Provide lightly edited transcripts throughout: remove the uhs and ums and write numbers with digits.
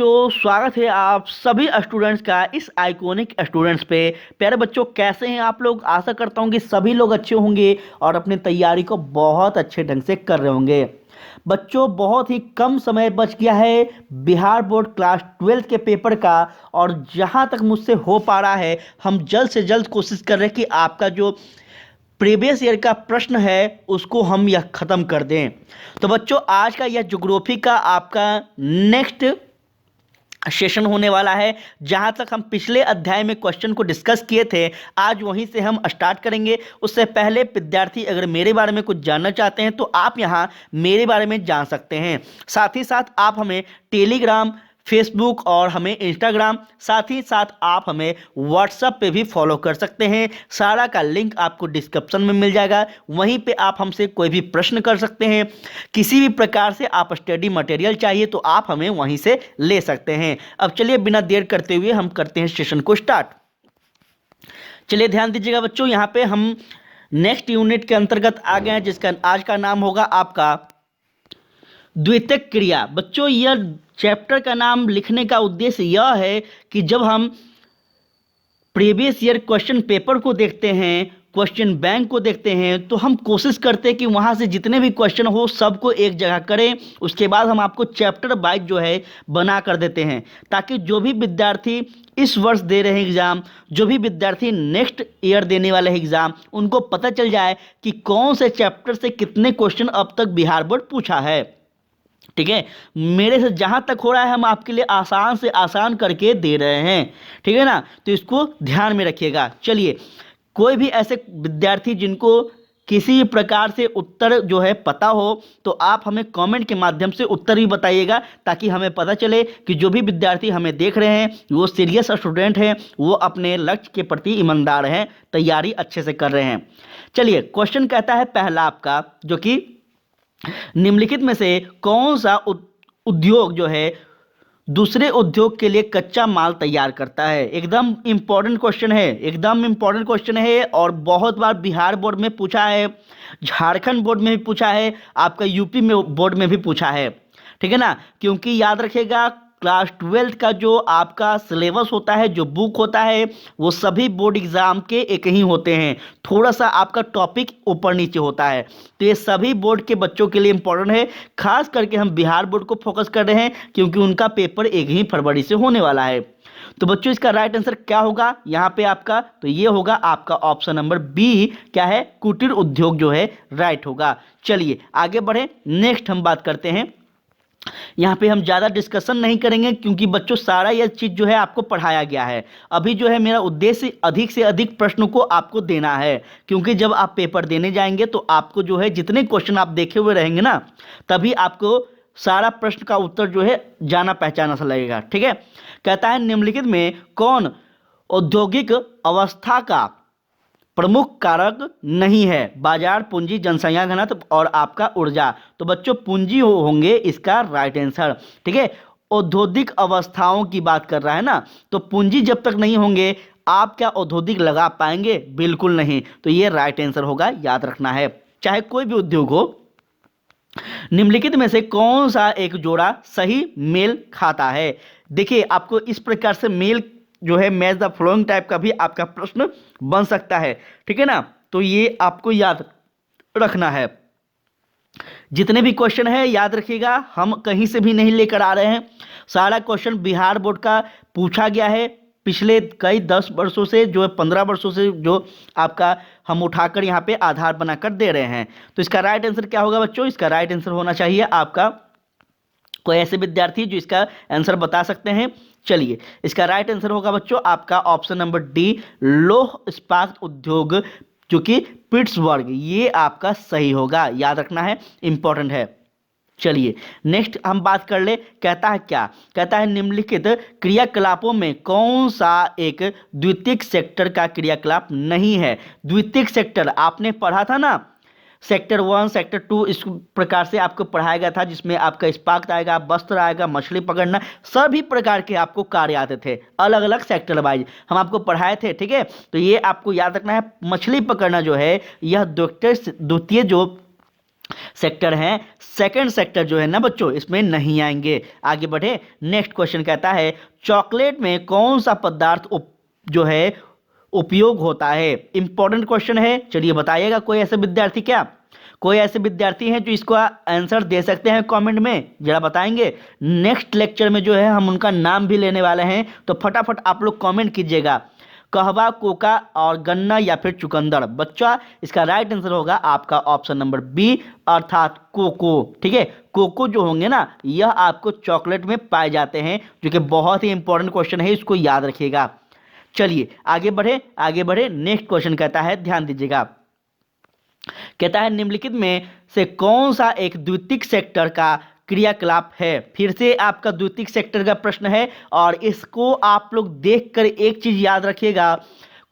बच्चों, स्वागत है आप सभी स्टूडेंट्स का इस आइकॉनिक स्टूडेंट्स पे। प्यारे बच्चों, कैसे हैं आप लोग? आशा करता हूं कि सभी लोग अच्छे होंगे और अपनी तैयारी को बहुत अच्छे ढंग से कर रहे होंगे। बच्चों, बहुत ही कम समय बच गया है बिहार बोर्ड क्लास 12 के पेपर का, और जहां तक मुझसे हो पा रहा है हम जल्द से जल्द कोशिश कर रहे हैं कि आपका जो प्रीवियस ईयर का प्रश्न है उसको हम यह ख़त्म कर दें। तो बच्चों, आज का यह ज्योग्राफी का आपका नेक्स्ट सेशन होने वाला है। जहां तक हम पिछले अध्याय में क्वेश्चन को डिस्कस किए थे, आज वहीं से हम स्टार्ट करेंगे। उससे पहले विद्यार्थी अगर मेरे बारे में कुछ जानना चाहते हैं तो आप यहां मेरे बारे में जान सकते हैं। साथ ही साथ आप हमें टेलीग्राम, फेसबुक और हमें इंस्टाग्राम, साथ ही साथ आप हमें व्हाट्सएप पे भी फॉलो कर सकते हैं। सारा का लिंक आपको डिस्क्रिप्शन में मिल जाएगा। वहीं पे आप हमसे कोई भी प्रश्न कर सकते हैं। किसी भी प्रकार से आप स्टडी मटेरियल चाहिए तो आप हमें वहीं से ले सकते हैं। अब चलिए बिना देर करते हुए हम करते हैं सेशन को स्टार्ट। चलिए ध्यान दीजिएगा बच्चों, यहाँ पे हम नेक्स्ट यूनिट के अंतर्गत आ गए हैं, जिसका आज का नाम होगा आपका द्वितीयक क्रिया। बच्चों, यह चैप्टर का नाम लिखने का उद्देश्य यह है कि जब हम प्रीवियस ईयर क्वेश्चन पेपर को देखते हैं, क्वेश्चन बैंक को देखते हैं, तो हम कोशिश करते हैं कि वहाँ से जितने भी क्वेश्चन हो सबको एक जगह करें। उसके बाद हम आपको चैप्टर वाइज जो है बना कर देते हैं, ताकि जो भी विद्यार्थी इस वर्ष दे रहे हैं एग्ज़ाम, जो भी विद्यार्थी नेक्स्ट ईयर देने वाले एग्ज़ाम, उनको पता चल जाए कि कौन से चैप्टर से कितने क्वेश्चन अब तक बिहार बोर्ड पूछा है। ठीक है, मेरे से जहां तक हो रहा है हम आपके लिए आसान से आसान करके दे रहे हैं। ठीक है ना, तो इसको ध्यान में रखिएगा। चलिए, कोई भी ऐसे विद्यार्थी जिनको किसी भी प्रकार से उत्तर जो है पता हो तो आप हमें कमेंट के माध्यम से उत्तर भी बताइएगा, ताकि हमें पता चले कि जो भी विद्यार्थी हमें देख रहे हैं वो सीरियस स्टूडेंट हैं, वो अपने लक्ष्य के प्रति ईमानदार हैं, तैयारी अच्छे से कर रहे हैं। चलिए, क्वेश्चन कहता है पहला आपका, जो कि निम्नलिखित में से कौन सा उद्योग जो है दूसरे उद्योग के लिए कच्चा माल तैयार करता है? एकदम इंपॉर्टेंट क्वेश्चन है, एकदम इंपॉर्टेंट क्वेश्चन है, और बहुत बार बिहार बोर्ड में पूछा है, झारखंड बोर्ड में भी पूछा है, आपका यूपी में बोर्ड में भी पूछा है। ठीक है ना, क्योंकि याद रखिएगा क्लास 12 का जो आपका सिलेबस होता है, जो बुक होता है, वो सभी बोर्ड एग्जाम के एक ही होते हैं। थोड़ा सा आपका टॉपिक ऊपर नीचे होता है, तो ये सभी बोर्ड के बच्चों के लिए इंपॉर्टेंट है। खास करके हम बिहार बोर्ड को फोकस कर रहे हैं क्योंकि उनका पेपर 1 ही फरवरी से होने वाला है। तो बच्चों, इसका राइट आंसर क्या होगा यहाँ पे आपका? तो ये होगा आपका ऑप्शन नंबर बी, क्या है? कुटीर उद्योग जो है राइट होगा। चलिए आगे बढ़े, नेक्स्ट हम बात करते हैं। यहाँ पे हम ज़्यादा डिस्कशन नहीं करेंगे क्योंकि बच्चों सारा यह चीज़ जो है आपको पढ़ाया गया है। अभी जो है मेरा उद्देश्य अधिक से अधिक प्रश्नों को आपको देना है, क्योंकि जब आप पेपर देने जाएंगे तो आपको जो है जितने क्वेश्चन आप देखे हुए रहेंगे ना, तभी आपको सारा प्रश्न का उत्तर जो है जाना पहचाना सा लगेगा। ठीक है, कहता है निम्नलिखित में कौन औद्योगिक अवस्था का प्रमुख कारक नहीं है? बाजार, पूंजी, जनसंख्या घनत्व और आपका ऊर्जा। तो बच्चों पूंजी होंगे इसका राइट आंसर। ठीक है, औद्योगिक अवस्थाओं की बात कर रहा है ना, तो पूंजी जब तक नहीं होंगे आप क्या औद्योगिक लगा पाएंगे? बिल्कुल नहीं। तो ये राइट आंसर होगा, याद रखना है, चाहे कोई भी उद्योग हो। निम्नलिखित में से कौन सा एक जोड़ा सही मेल खाता है? देखिए, आपको इस प्रकार से मेल जो है मैच द फॉलोइंग टाइप का भी आपका प्रश्न बन सकता है। ठीक है ना, तो ये आपको याद रखना है। जितने भी क्वेश्चन है याद रखिएगा, हम कहीं से भी नहीं लेकर आ रहे हैं। सारा क्वेश्चन बिहार बोर्ड का पूछा गया है पिछले कई 10 वर्षों से, जो है 15 वर्षों से, जो आपका हम उठाकर यहाँ पे आधार बनाकर दे रहे हैं। तो इसका राइट आंसर क्या होगा बच्चों? इसका राइट आंसर होना चाहिए आपका, कोई ऐसे विद्यार्थी जो इसका आंसर बता सकते हैं? चलिए, इसका राइट आंसर होगा बच्चों आपका ऑप्शन नंबर डी, लौह इस्पात उद्योग, जो कि पिट्सबर्ग। ये आपका सही होगा, याद रखना है, इंपॉर्टेंट है। चलिए नेक्स्ट हम बात कर ले। कहता है क्या? कहता है निम्नलिखित क्रियाकलापों में कौन सा एक द्वितीयक सेक्टर का क्रियाकलाप नहीं है? द्वितीयक सेक्टर आपने पढ़ा था ना, सेक्टर 1, सेक्टर 2, इस प्रकार से आपको पढ़ाया गया था, जिसमें आपका इस्पात आएगा, वस्त्र आएगा, मछली पकड़ना, सभी प्रकार के आपको कार्य आते थे, अलग अलग सेक्टर वाइज हम आपको पढ़ाए थे। ठीक है, तो ये आपको याद रखना है। मछली पकड़ना जो है यह द्वितीय जो सेक्टर हैं, सेकंड सेक्टर जो है ना बच्चों इसमें नहीं आएंगे। आगे बढ़े, नेक्स्ट क्वेश्चन कहता है चॉकलेट में कौन सा पदार्थ जो है उपयोग होता है। इंपॉर्टेंट क्वेश्चन है, चलिए बताइएगा। कोई ऐसे विद्यार्थी क्या, कोई ऐसे विद्यार्थी हैं जो इसको आंसर दे सकते हैं कमेंट में, जरा बताएंगे। नेक्स्ट लेक्चर में जो है हम उनका नाम भी लेने वाले हैं, तो फटाफट आप लोग कमेंट कीजिएगा। कहवा, कोका और गन्ना या फिर चुकंदर। बच्चा इसका राइट आंसर होगा आपका ऑप्शन नंबर बी, अर्थात कोको। ठीक है, कोको जो होंगे ना यह आपको चॉकलेट में पाए जाते हैं, जो कि बहुत ही इंपॉर्टेंट क्वेश्चन है, इसको याद रखिएगा। चलिए आगे बढ़े, आगे बढ़े। नेक्स्ट क्वेश्चन कहता है, ध्यान दीजिएगा, कहता है निम्नलिखित में से कौन सा एक द्वितीयक सेक्टर का क्रियाकलाप है। फिर से आपका द्वितीयक सेक्टर का प्रश्न है, और इसको आप लोग देखकर एक चीज याद रखिएगा,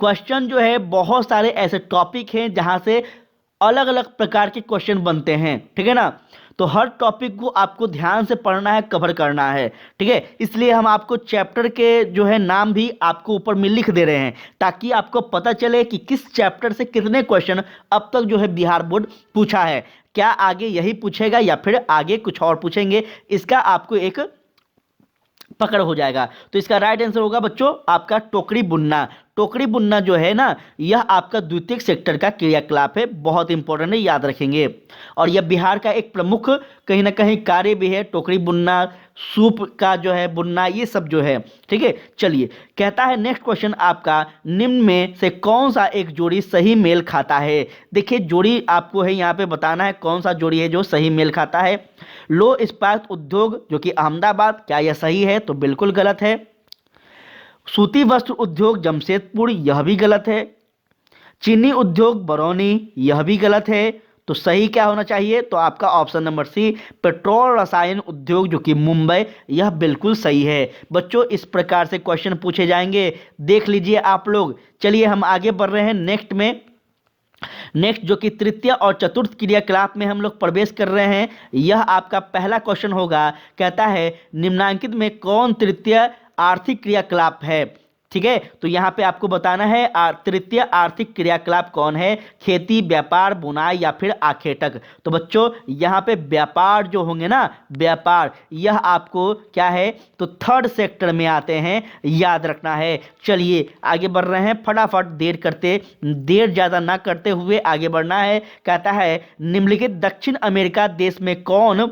क्वेश्चन जो है बहुत सारे ऐसे टॉपिक हैं जहां से अलग अलग प्रकार के क्वेश्चन बनते हैं। ठीक है ना, तो हर टॉपिक को आपको ध्यान से पढ़ना है, कवर करना है। ठीक है, इसलिए हम आपको चैप्टर के जो है नाम भी आपको ऊपर में लिख दे रहे हैं, ताकि आपको पता चले कि किस चैप्टर से कितने क्वेश्चन अब तक जो है बिहार बोर्ड पूछा है। क्या आगे यही पूछेगा या फिर आगे कुछ और पूछेंगे, इसका आपको एक पकड़ हो जाएगा। तो इसका राइट आंसर होगा बच्चों आपका टोकरी बुनना। टोकरी बुनना जो है ना यह आपका द्वितीयक सेक्टर का क्रियाकलाप है, बहुत इंपॉर्टेंट है, याद रखेंगे। और यह बिहार का एक प्रमुख कहीं ना कहीं कार्य भी है, टोकरी बुनना, सूप का जो है बुनना, ये सब जो है। ठीक है, चलिए कहता है नेक्स्ट क्वेश्चन आपका, निम्न में से कौन सा एक जोड़ी सही मेल खाता है। देखिए जोड़ी आपको है यहाँ पे बताना है, कौन सा जोड़ी है जो सही मेल खाता है। लो इस्पात उद्योग जो कि अहमदाबाद, क्या यह सही है? तो बिल्कुल गलत है। सूती वस्त्र उद्योग जमशेदपुर, यह भी गलत है। चीनी उद्योग बरौनी, यह भी गलत है। तो सही क्या होना चाहिए? तो आपका ऑप्शन नंबर सी, पेट्रोल रसायन उद्योग जो कि मुंबई, यह बिल्कुल सही है। बच्चों इस प्रकार से क्वेश्चन पूछे जाएंगे, देख लीजिए आप लोग। चलिए हम आगे बढ़ रहे हैं नेक्स्ट में। नेक्स्ट जो कि तृतीय और चतुर्थ क्रियाकलाप में हम लोग प्रवेश कर रहे हैं, यह आपका पहला क्वेश्चन होगा। कहता है निम्नांकित में कौन तृतीय आर्थिक क्रियाकलाप है। ठीक है, तो यहाँ पे आपको बताना है तृतीय आर्थिक क्रियाकलाप कौन है, खेती, व्यापार, बुनाई या फिर आखेटक। तो बच्चों यहाँ पे व्यापार जो होंगे ना, व्यापार, यह आपको क्या है तो थर्ड सेक्टर में आते हैं, याद रखना है। चलिए आगे बढ़ रहे हैं, फटाफट देर ज़्यादा ना करते हुए आगे बढ़ना है। कहता है निम्नलिखित दक्षिण अमेरिका देश में कौन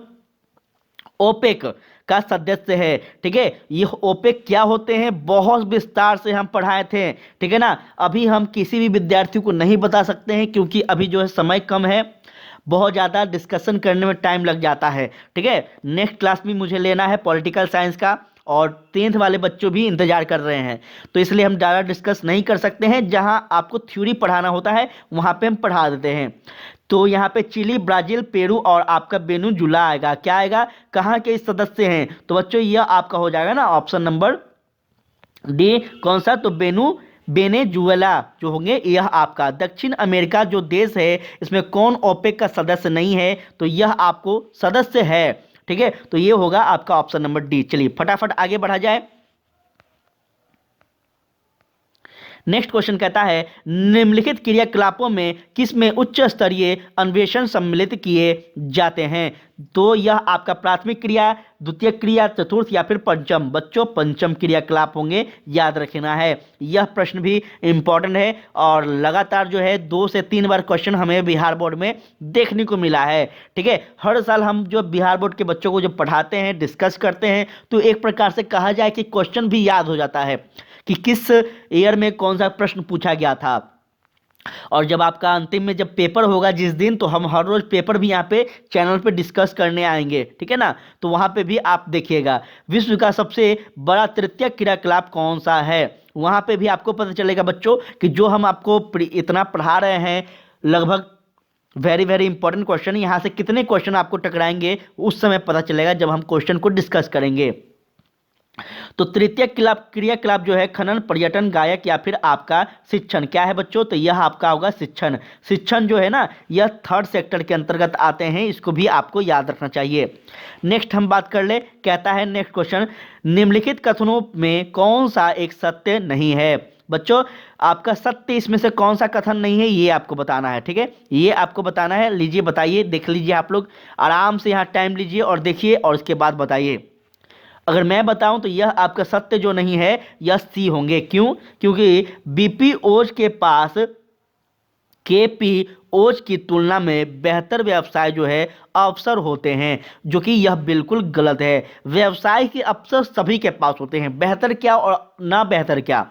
ओपेक का सदस्य है। ठीक है, ये ओपेक क्या होते हैं बहुत विस्तार से हम पढ़ाए थे। ठीक है ना, अभी हम किसी भी विद्यार्थी को नहीं बता सकते हैं, क्योंकि अभी जो है समय कम है, बहुत ज़्यादा डिस्कशन करने में टाइम लग जाता है। ठीक है, नेक्स्ट क्लास में मुझे लेना है पॉलिटिकल साइंस का, और 10th वाले बच्चों भी इंतजार कर रहे हैं, तो इसलिए हम ज़्यादा डिस्कस नहीं कर सकते हैं। जहां आपको थ्योरी पढ़ाना होता है वहां पे हम पढ़ा देते हैं। तो यहाँ पे चिली, ब्राज़ील, पेरू और आपका वेनेजुला आएगा। क्या आएगा, कहाँ के सदस्य हैं? तो बच्चों यह आपका हो जाएगा ना ऑप्शन नंबर डी। कौन सा? तो वेनेजुएला जो होंगे, यह आपका दक्षिण अमेरिका जो देश है, इसमें कौन ओपेक का सदस्य नहीं है? तो यह आपको सदस्य है। ठीक है, तो ये होगा आपका ऑप्शन नंबर डी। चलिए फटाफट आगे बढ़ा जाए। नेक्स्ट क्वेश्चन कहता है निम्नलिखित क्रियाकलापों में किस में उच्च स्तरीय अन्वेषण सम्मिलित किए जाते हैं। तो यह आपका प्राथमिक क्रिया, द्वितीय क्रिया, चतुर्थ या फिर पंचम। बच्चों पंचम क्रियाकलाप होंगे, याद रखना है। यह प्रश्न भी इंपॉर्टेंट है, और लगातार जो है 2 से 3 बार क्वेश्चन हमें बिहार बोर्ड में देखने को मिला है। ठीक है, हर साल हम जो बिहार बोर्ड के बच्चों को जब पढ़ाते हैं, डिस्कस करते हैं, तो एक प्रकार से कहा जाए कि क्वेश्चन भी याद हो जाता है कि किस ईयर में कौन सा प्रश्न पूछा गया था। और जब आपका अंतिम में जब पेपर होगा जिस दिन, तो हम हर रोज पेपर भी यहाँ पे चैनल पे डिस्कस करने आएंगे। ठीक है ना, तो वहाँ पे भी आप देखिएगा विश्व का सबसे बड़ा तृतीय क्रियाकलाप कौन सा है, वहाँ पे भी आपको पता चलेगा बच्चों कि जो हम आपको इतना पढ़ा रहे हैं, लगभग वेरी वेरी इंपॉर्टेंट क्वेश्चन, यहाँ से कितने क्वेश्चन आपको टकराएंगे उस समय पता चलेगा जब हम क्वेश्चन को डिस्कस करेंगे। तो तृतीय क्रियाकलाप जो है खनन, पर्यटन, गायक या फिर आपका शिक्षण। क्या है बच्चों? तो यह आपका होगा शिक्षण। शिक्षण जो है ना यह थर्ड सेक्टर के अंतर्गत आते हैं, इसको भी आपको याद रखना चाहिए। नेक्स्ट हम बात कर ले, कहता है नेक्स्ट क्वेश्चन निम्नलिखित कथनों में कौन सा एक सत्य नहीं है। बच्चों आपका सत्य इसमें से कौन सा कथन नहीं है ये आपको बताना है, ठीक है, ये आपको बताना है। लीजिए बताइए, देख लीजिए, आप लोग आराम से यहाँ टाइम लीजिए और देखिए और इसके बाद बताइए। अगर मैं बताऊं तो यह आपका सत्य जो नहीं है यह सी होंगे। क्यों? क्योंकि बीपीओज के पास केपीओज की तुलना में बेहतर व्यवसाय जो है अवसर होते हैं, जो कि यह बिल्कुल गलत है। व्यवसाय के अवसर सभी के पास होते हैं, बेहतर क्या और ना बेहतर क्या,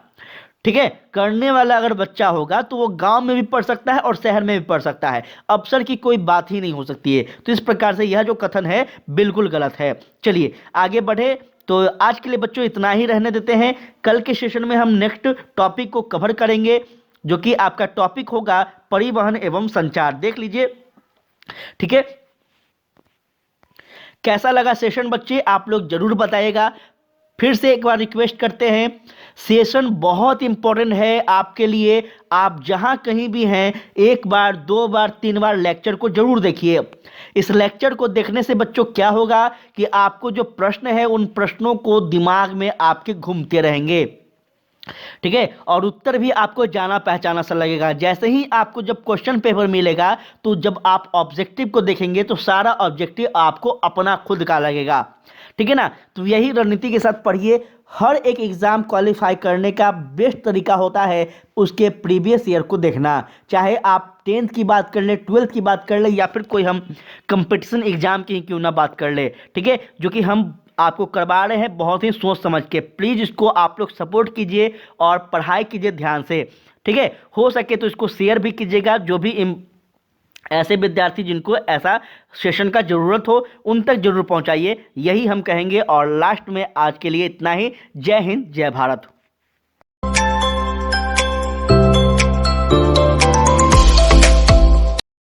ठीक है। करने वाला अगर बच्चा होगा तो वो गांव में भी पढ़ सकता है और शहर में भी पढ़ सकता है, अवसर की कोई बात ही नहीं हो सकती है। तो इस प्रकार से यह जो कथन है बिल्कुल गलत है। चलिए आगे बढ़े। तो आज के लिए बच्चों इतना ही रहने देते हैं। कल के सेशन में हम नेक्स्ट टॉपिक को कवर करेंगे, जो कि आपका टॉपिक होगा परिवहन एवं संचार। देख लीजिए, ठीक है। कैसा लगा सेशन बच्चे, आप लोग जरूर बताइएगा। फिर से एक बार रिक्वेस्ट करते हैं, सेशन बहुत इंपॉर्टेंट है आपके लिए। आप जहां कहीं भी हैं एक बार, दो बार, तीन बार लेक्चर को जरूर देखिए। इस लेक्चर को देखने से बच्चों क्या होगा कि आपको जो प्रश्न है उन प्रश्नों को दिमाग में आपके घूमते रहेंगे, ठीक है, और उत्तर भी आपको जाना पहचाना सा लगेगा। जैसे ही आपको जब क्वेश्चन पेपर मिलेगा तो जब आप ऑब्जेक्टिव को देखेंगे तो सारा ऑब्जेक्टिव आपको अपना खुद का लगेगा, ठीक है ना। तो यही रणनीति के साथ पढ़िए। हर एक एग्जाम क्वालिफाई करने का बेस्ट तरीका होता है उसके प्रीवियस ईयर को देखना। चाहे आप 10th की बात कर ले, 12th की बात कर ले, या फिर कोई हम कंपटीशन एग्जाम की क्यों ना बात कर ले, ठीक है, जो कि हम आपको करवा रहे हैं बहुत ही सोच समझ के। प्लीज़ इसको आप लोग सपोर्ट कीजिए और पढ़ाई कीजिए ध्यान से, ठीक है। हो सके तो इसको शेयर भी कीजिएगा, जो भी ऐसे विद्यार्थी जिनको ऐसा सेशन का ज़रूरत हो उन तक जरूर पहुंचाइए, यही हम कहेंगे। और लास्ट में आज के लिए इतना ही। जय हिंद, जय भारत।